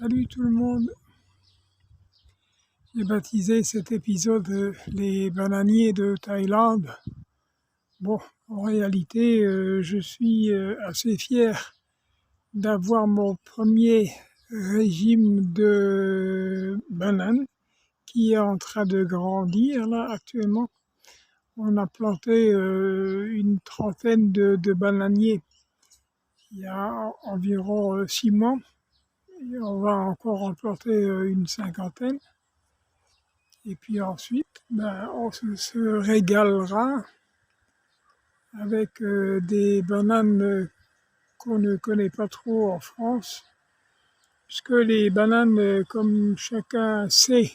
Salut tout le monde, j'ai baptisé cet épisode les bananiers de Thaïlande. Bon, en réalité, je suis assez fier d'avoir mon premier régime de bananes qui est en train de grandir là actuellement. On a planté une trentaine de bananiers il y a environ 6 mois. Et on va encore en planter une cinquantaine. Et puis ensuite, on se régalera avec des bananes qu'on ne connaît pas trop en France, puisque les bananes, comme chacun sait,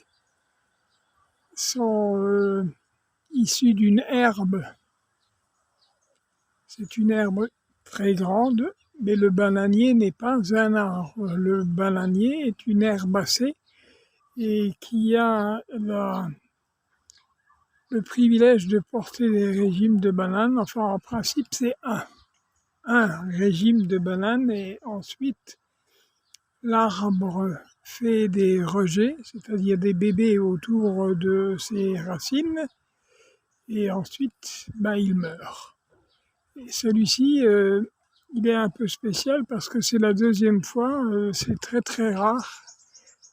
sont issues d'une herbe. C'est une herbe très grande, mais le bananier n'est pas un arbre. Le bananier est une herbacée et qui a le privilège de porter des régimes de bananes. Enfin, en principe, c'est un régime de bananes et ensuite, l'arbre fait des rejets, c'est-à-dire des bébés autour de ses racines et ensuite, il meurt. Et celui-ci, il est un peu spécial parce que c'est la deuxième fois, c'est très très rare.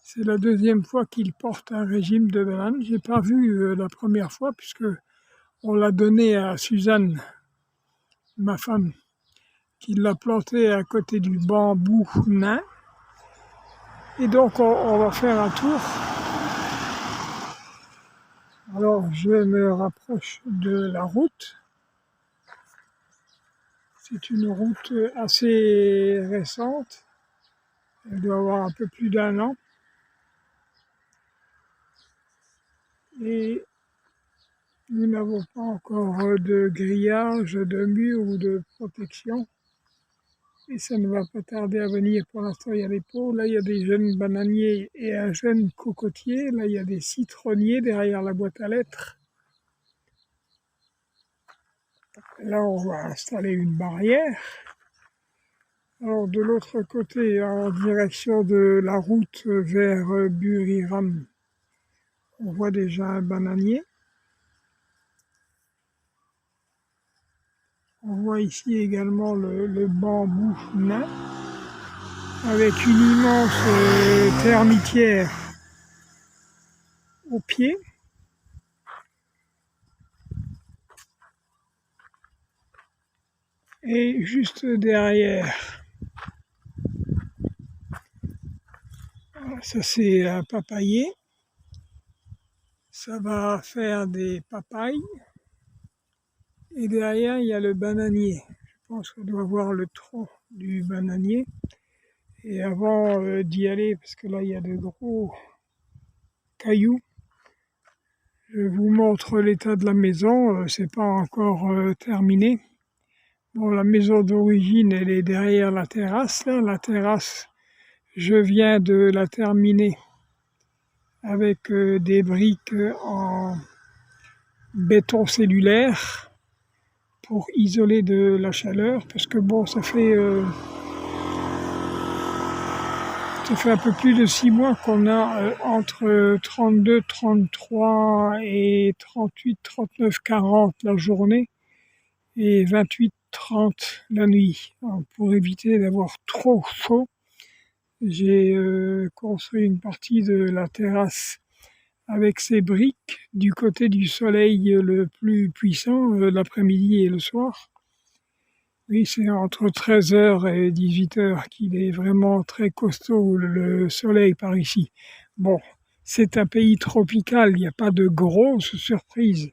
C'est la deuxième fois qu'il porte un régime de bananes. J'ai pas vu la première fois puisque on l'a donné à Suzanne, ma femme, qui l'a planté à côté du bambou nain. Et donc on va faire un tour. Alors je me rapproche de la route. C'est une route assez récente. Elle doit avoir un peu plus d'1 an. Et nous n'avons pas encore de grillage, de mur ou de protection. Et ça ne va pas tarder à venir. Pour l'instant, il y a des pots. Là, il y a des jeunes bananiers et un jeune cocotier. Là, il y a des citronniers derrière la boîte à lettres. Là, on va installer une barrière. Alors, de l'autre côté, en direction de la route vers Buriram, on voit déjà un bananier. On voit ici également le bambou nain, avec une immense termitière au pied. Et juste derrière, ça c'est un papayer, ça va faire des papayes. Et derrière, il y a le bananier. Je pense qu'on doit voir le tronc du bananier. Et avant d'y aller, parce que là, il y a de gros cailloux, je vous montre l'état de la maison. C'est pas encore terminé. Bon, la maison d'origine, elle est derrière la terrasse. Là. La terrasse, je viens de la terminer avec des briques en béton cellulaire pour isoler de la chaleur, parce que bon, ça fait un peu plus de 6 mois qu'on a entre 32, 33 et 38, 39, 40 la journée et 28, 30 la nuit. Alors, pour éviter d'avoir trop chaud, j'ai construit une partie de la terrasse avec ces briques du côté du soleil le plus puissant l'après-midi et le soir. Oui, c'est entre 13h et 18h qu'il est vraiment très costaud le soleil par ici. Bon, c'est un pays tropical, il n'y a pas de grosses surprises.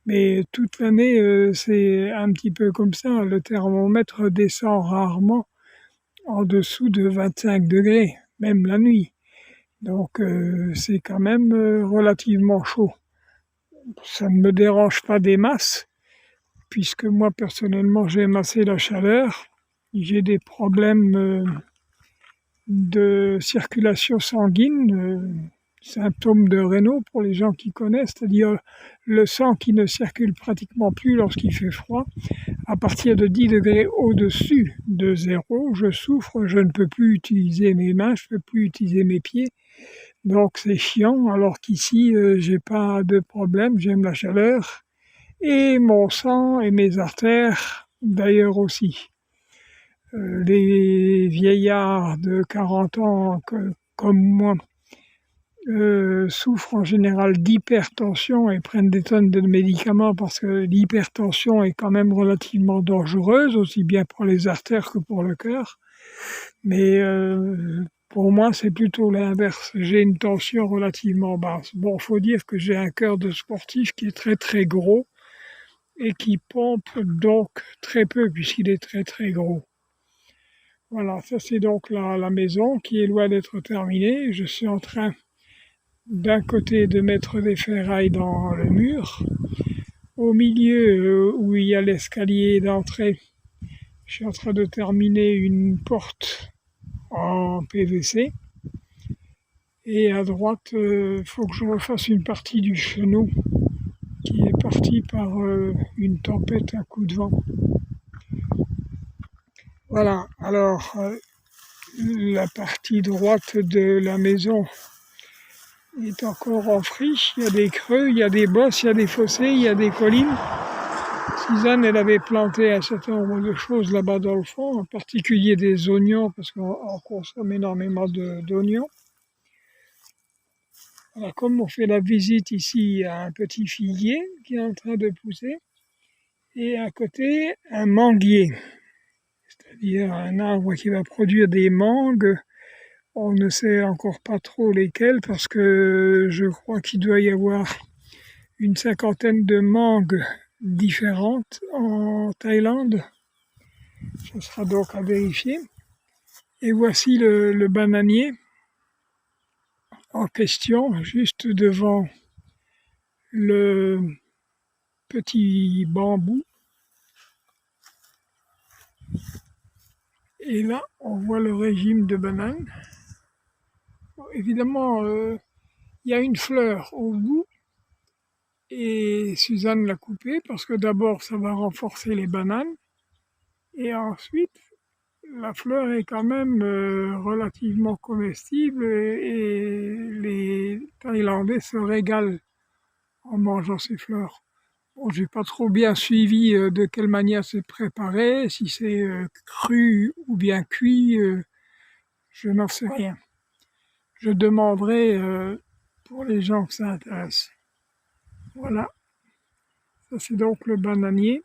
Mais toute l'année, c'est un petit peu comme ça. Le thermomètre descend rarement en dessous de 25 degrés, même la nuit. Donc c'est quand même relativement chaud. Ça ne me dérange pas des masses, puisque moi personnellement j'aime assez la chaleur. J'ai des problèmes de circulation sanguine, symptômes de Raynaud pour les gens qui connaissent, c'est-à-dire le sang qui ne circule pratiquement plus lorsqu'il fait froid. À partir de 10 degrés au-dessus de zéro, je souffre, je ne peux plus utiliser mes mains, je ne peux plus utiliser mes pieds. Donc c'est chiant, alors qu'ici, j'ai pas de problème, j'aime la chaleur et mon sang et mes artères d'ailleurs aussi. Les vieillards de 40 ans comme moi souffrent en général d'hypertension et prennent des tonnes de médicaments parce que l'hypertension est quand même relativement dangereuse, aussi bien pour les artères que pour le cœur. Mais pour moi, c'est plutôt l'inverse. J'ai une tension relativement basse. Bon, faut dire que j'ai un cœur de sportif qui est très très gros et qui pompe donc très peu puisqu'il est très très gros. Voilà, ça c'est donc la maison qui est loin d'être terminée. Je suis en train d'un côté de mettre des ferrailles dans le mur. Au milieu où il y a l'escalier d'entrée, je suis en train de terminer une porte en PVC. Et à droite, il faut que je refasse une partie du cheneau qui est parti par une tempête, un coup de vent. Voilà, alors la partie droite de la maison est encore en friche, il y a des creux, il y a des bosses, il y a des fossés, il y a des collines. Suzanne, elle avait planté un certain nombre de choses là-bas dans le fond, en particulier des oignons, parce qu'on consomme énormément d'oignons. Alors, comme on fait la visite ici, il y a un petit figuier qui est en train de pousser, et à côté, un manguier, c'est-à-dire un arbre qui va produire des mangues. On ne sait encore pas trop lesquelles, parce que je crois qu'il doit y avoir une cinquantaine de mangues différentes en Thaïlande. Ce sera donc à vérifier. Et voici le bananier en question, juste devant le petit bambou. Et là, on voit le régime de bananes. Bon, évidemment, il y a une fleur au bout. Et Suzanne l'a coupée parce que d'abord, ça va renforcer les bananes. Et ensuite, la fleur est quand même relativement comestible et les Thaïlandais se régalent en mangeant ces fleurs. Bon, j'ai pas trop bien suivi de quelle manière c'est préparé, si c'est cru ou bien cuit, je n'en sais rien. Je demanderai pour les gens que ça intéresse. Voilà, ça c'est donc le bananier.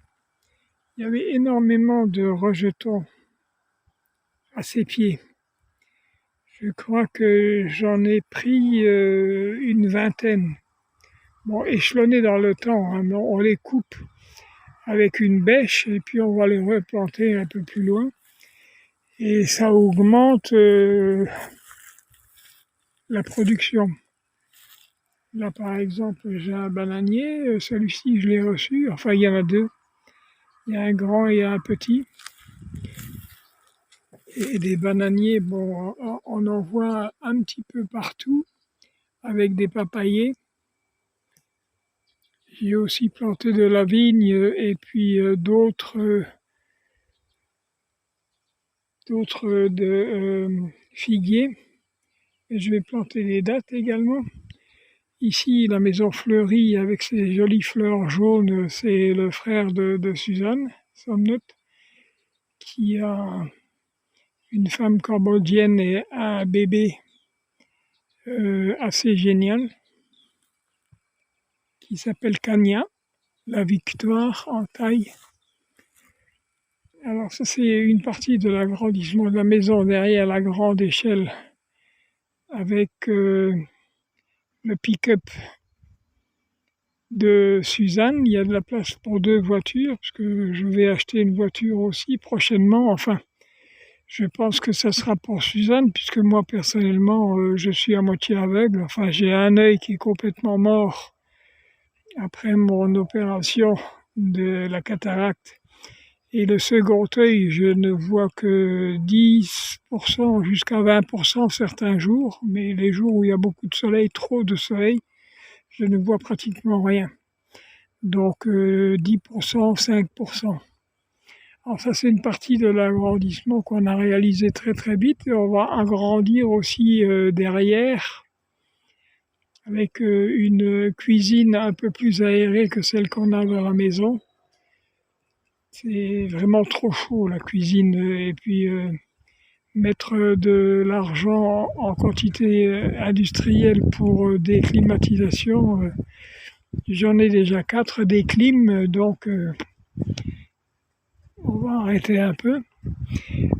Il y avait énormément de rejetons à ses pieds. Je crois que j'en ai pris une vingtaine. Bon, échelonnés dans le temps, hein, on les coupe avec une bêche et puis on va les replanter un peu plus loin. Et ça augmente la production. Là, par exemple, j'ai un bananier, celui-ci, je l'ai reçu, enfin, il y en a deux. Il y a un grand et un petit. Et des bananiers, bon, on en voit un petit peu partout, avec des papayers. J'ai aussi planté de la vigne et puis d'autres figuiers. Et je vais planter des dattes également. Ici, la maison fleurie avec ses jolies fleurs jaunes, c'est le frère de Suzanne, Somnot, qui a une femme cambodgienne et un bébé assez génial, qui s'appelle Kanya, la victoire en Thaï. Alors ça, c'est une partie de l'agrandissement de la maison derrière la grande échelle, avec le pick-up de Suzanne. Il y a de la place pour deux voitures, parce que je vais acheter une voiture aussi prochainement. Enfin, je pense que ça sera pour Suzanne, puisque moi, personnellement, je suis à moitié aveugle. Enfin, j'ai un œil qui est complètement mort après mon opération de la cataracte. Et le second œil, je ne vois que 10% jusqu'à 20% certains jours, mais les jours où il y a beaucoup de soleil, trop de soleil, je ne vois pratiquement rien. Donc 10%, 5%. Alors ça, c'est une partie de l'agrandissement qu'on a réalisé très très vite et on va agrandir aussi derrière avec une cuisine un peu plus aérée que celle qu'on a dans la maison. C'est vraiment trop chaud la cuisine et puis mettre de l'argent en quantité industrielle pour des climatisations. J'en ai déjà 4 des clims, donc on va arrêter un peu.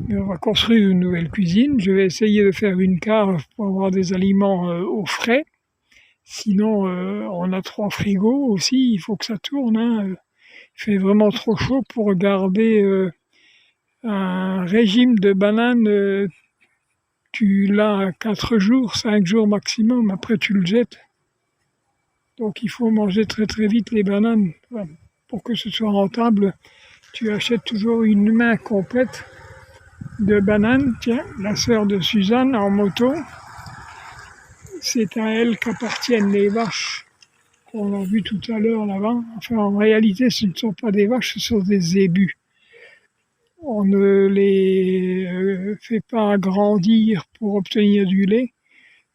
Mais on va construire une nouvelle cuisine. Je vais essayer de faire une cave pour avoir des aliments au frais. Sinon, on a 3 frigos aussi, il faut que ça tourne, hein. Il fait vraiment trop chaud pour garder un régime de bananes. Tu l'as 4 jours, 5 jours maximum, après tu le jettes. Donc il faut manger très très vite les bananes. Voilà. Pour que ce soit rentable, tu achètes toujours une main complète de bananes. Tiens, la sœur de Suzanne en moto, c'est à elle qu'appartiennent les vaches qu'on a vues tout à l'heure là-bas. Enfin, en réalité, ce ne sont pas des vaches, ce sont des zébus. On ne les fait pas grandir pour obtenir du lait,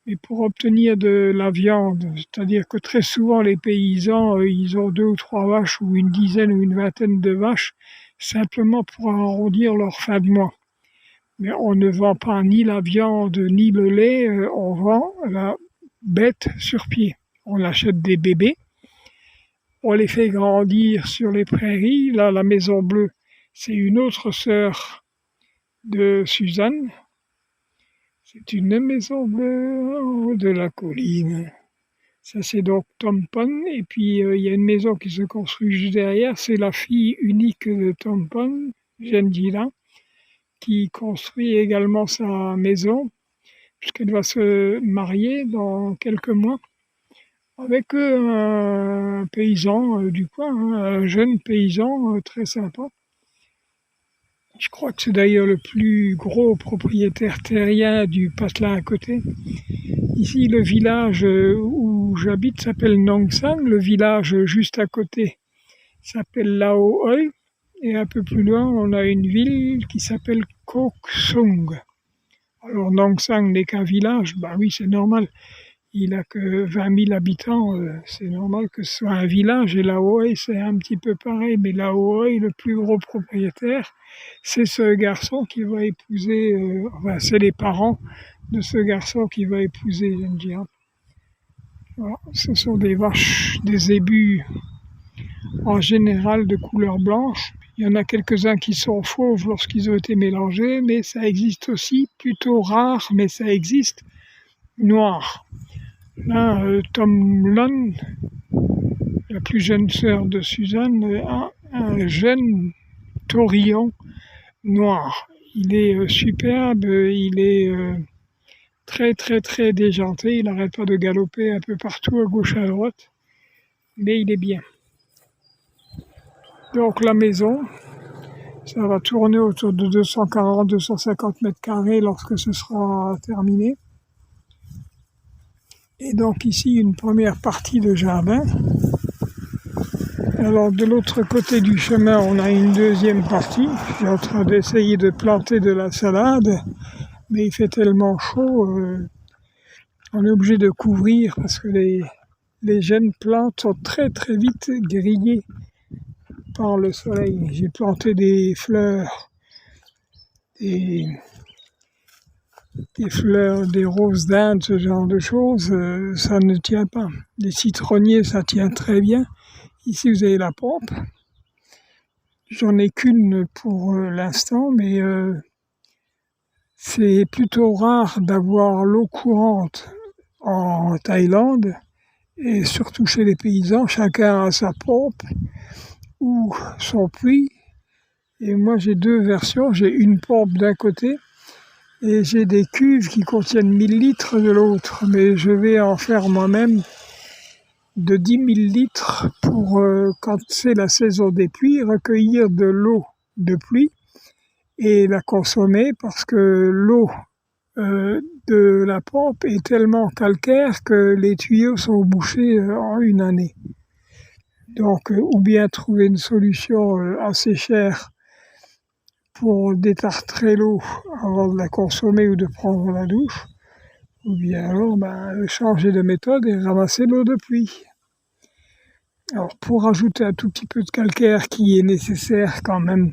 mais pour obtenir de la viande. C'est-à-dire que très souvent, les paysans, ils ont 2 ou 3 vaches ou une dizaine ou une vingtaine de vaches, simplement pour arrondir leur fin de mois. Mais on ne vend pas ni la viande ni le lait, on vend la bête sur pied. On achète des bébés, on les fait grandir sur les prairies. Là, la Maison Bleue, c'est une autre sœur de Suzanne. C'est une maison bleue en haut de la colline. Ça, c'est donc Tom Pond. Et puis, il y a une maison qui se construit juste derrière. C'est la fille unique de Tom Pond, Jendila, qui construit également sa maison, puisqu'elle va se marier dans quelques mois avec un paysan du coin, hein, un jeune paysan très sympa. Je crois que c'est d'ailleurs le plus gros propriétaire terrien du patelin à côté. Ici, le village où j'habite s'appelle Nongsan, le village juste à côté s'appelle Lao Oi, et un peu plus loin, on a une ville qui s'appelle Kok Sung. Alors Nongsan n'est qu'un village, bah oui, c'est normal. Il n'a que 20 000 habitants, c'est normal que ce soit un village. Et Laohoi, c'est un petit peu pareil, mais Laohoi, le plus gros propriétaire, c'est ce garçon qui va épouser, enfin, c'est les parents de ce garçon qui va épouser Jenjian. Voilà, ce sont des vaches, des zébus en général de couleur blanche. Il y en a quelques-uns qui sont fauves lorsqu'ils ont été mélangés, mais ça existe aussi, plutôt rare, mais ça existe, noir. Là, Tom Lon, la plus jeune sœur de Suzanne, a un jeune taurillon noir. Il est superbe, il est très très très déjanté, il n'arrête pas de galoper un peu partout à gauche à droite, mais il est bien. Donc la maison, ça va tourner autour de 240-250 mètres carrés lorsque ce sera terminé. Et donc ici, une première partie de jardin. Alors de l'autre côté du chemin, on a une deuxième partie. Je suis en train d'essayer de planter de la salade, mais il fait tellement chaud, on est obligé de couvrir parce que les jeunes plantes sont très très vite grillées par le soleil. J'ai planté des fleurs, des fleurs, des roses d'Inde, ce genre de choses, ça ne tient pas. Les citronniers, ça tient très bien. Ici, vous avez la pompe. J'en ai qu'une pour l'instant, mais c'est plutôt rare d'avoir l'eau courante en Thaïlande, et surtout chez les paysans. Chacun a sa pompe ou son puits. Et moi, j'ai 2 versions. J'ai une pompe d'un côté et j'ai des cuves qui contiennent 1000 litres de l'autre. Mais je vais en faire moi-même de 10 000 litres pour, quand c'est la saison des pluies, recueillir de l'eau de pluie et la consommer parce que l'eau de la pompe est tellement calcaire que les tuyaux sont bouchés en une année. Donc, ou bien trouver une solution assez chère pour détartrer l'eau avant de la consommer ou de prendre la douche, ou bien alors changer de méthode et ramasser l'eau de pluie. Alors pour ajouter un tout petit peu de calcaire qui est nécessaire quand même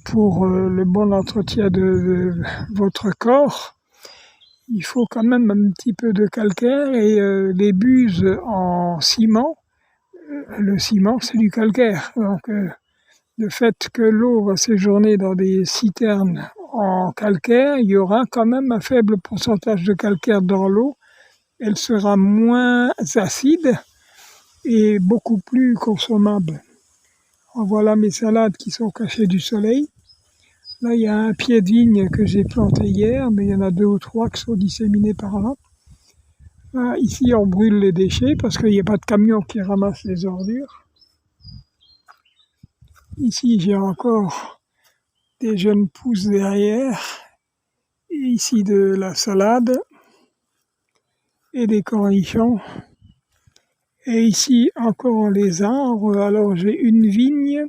pour le bon entretien de votre corps, il faut quand même un petit peu de calcaire et les buses en ciment, le ciment c'est du calcaire. Donc le fait que l'eau va séjourner dans des citernes en calcaire, il y aura quand même un faible pourcentage de calcaire dans l'eau. Elle sera moins acide et beaucoup plus consommable. Voilà mes salades qui sont cachées du soleil. Là, il y a un pied de vigne que j'ai planté hier, mais il y en a 2 ou 3 qui sont disséminés par là. Là, ici, on brûle les déchets parce qu'il n'y a pas de camion qui ramasse les ordures. Ici, j'ai encore des jeunes pousses derrière. Et ici, de la salade et des cornichons. Et ici, encore les arbres. Alors, j'ai une vigne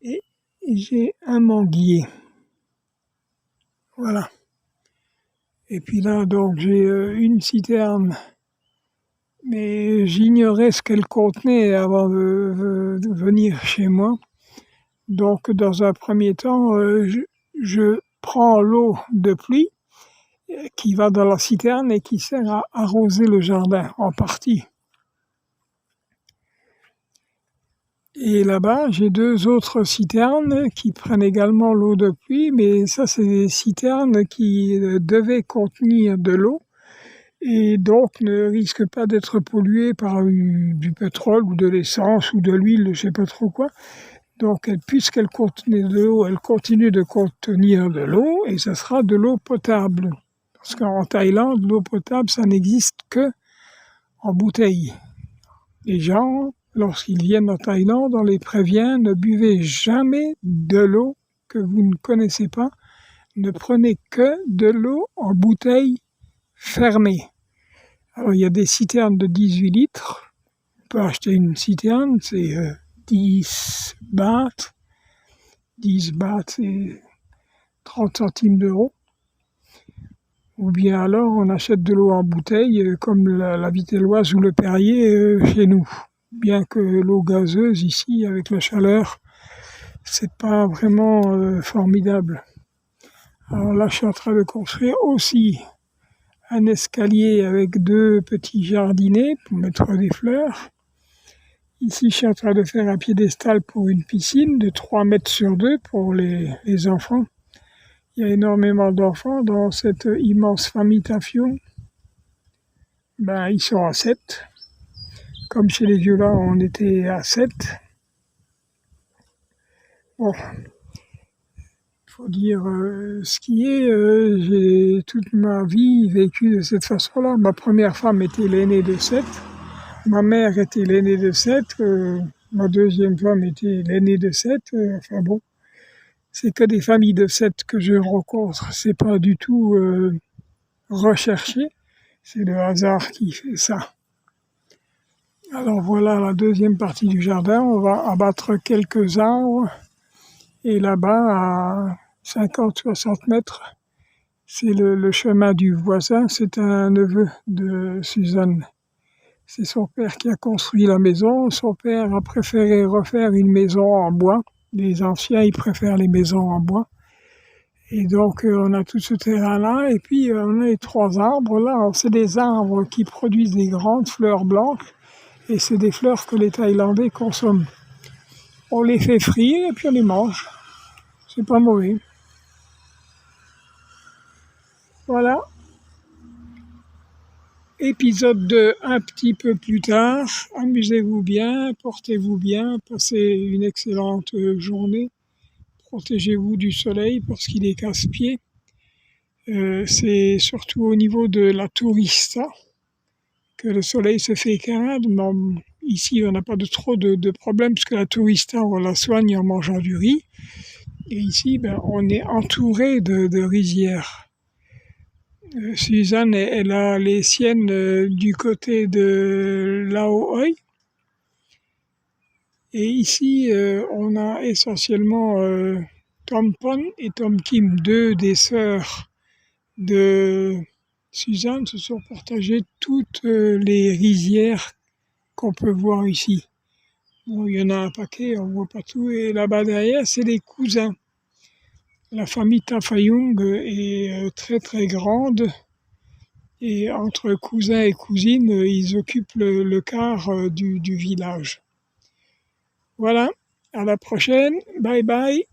et j'ai un manguier. Voilà. Et puis là, donc, j'ai une citerne, mais j'ignorais ce qu'elle contenait avant de venir chez moi. Donc, dans un premier temps, je prends l'eau de pluie qui va dans la citerne et qui sert à arroser le jardin en partie. Et là-bas, j'ai 2 autres citernes qui prennent également l'eau de pluie, mais ça, c'est des citernes qui devaient contenir de l'eau et donc ne risquent pas d'être polluées par du pétrole ou de l'essence ou de l'huile, je ne sais pas trop quoi. Donc, puisqu'elles contenaient de l'eau, elles continuent de contenir de l'eau et ça sera de l'eau potable. Parce qu'en Thaïlande, l'eau potable, ça n'existe que en bouteille. Les gens, lorsqu'ils viennent en Thaïlande, on les prévient, ne buvez jamais de l'eau que vous ne connaissez pas. Ne prenez que de l'eau en bouteille fermée. Alors, il y a des citernes de 18 litres. On peut acheter une citerne, c'est 10 bahts. 10 bahts, c'est 30 centimes d'euros. Ou bien alors, on achète de l'eau en bouteille, comme la Vitelloise ou le Perrier chez nous. Bien que l'eau gazeuse ici, avec la chaleur, c'est pas vraiment formidable. Alors là, je suis en train de construire aussi un escalier avec 2 petits jardinets pour mettre des fleurs. Ici, je suis en train de faire un piédestal pour une piscine de 3 mètres sur 2 pour les enfants. Il y a énormément d'enfants dans cette immense famille Tafion. Ils sont à 7. Comme chez les Violas, on était à 7. Bon, faut dire ce qui est, j'ai toute ma vie vécu de cette façon-là. Ma première femme était l'aînée de 7. Ma mère était l'aînée de 7. Ma deuxième femme était l'aînée de 7. Enfin bon, c'est que des familles de 7 que je rencontre. C'est pas du tout recherché. C'est le hasard qui fait ça. Alors voilà la deuxième partie du jardin. On va abattre quelques arbres. Et là-bas, à 50-60 mètres, c'est le chemin du voisin. C'est un neveu de Suzanne. C'est son père qui a construit la maison. Son père a préféré refaire une maison en bois. Les anciens, ils préfèrent les maisons en bois. Et donc, on a tout ce terrain-là. Et puis, on a les 3 arbres. Là, c'est des arbres qui produisent des grandes fleurs blanches. Et c'est des fleurs que les Thaïlandais consomment. On les fait frire et puis on les mange. C'est pas mauvais. Voilà. Épisode 2 un petit peu plus tard. Amusez-vous bien, portez-vous bien, passez une excellente journée. Protégez-vous du soleil parce qu'il est casse-pied. C'est surtout au niveau de la tourista que le soleil se fait écrasade. Ici, on n'a pas trop de problèmes parce que la tourista, on la soigne en mangeant du riz. Et ici, on est entouré de rizières. Suzanne, elle a les siennes du côté de Lao Hoi. Et ici, on a essentiellement Tom Pon et Tom Kim, deux des sœurs de Suzanne, se sont partagées toutes les rizières qu'on peut voir ici. Bon, il y en a un paquet, on voit pas tout. Et là-bas derrière, c'est les cousins. La famille Tafayung est très très grande. Et entre cousins et cousines, ils occupent le quart du village. Voilà, à la prochaine, bye bye.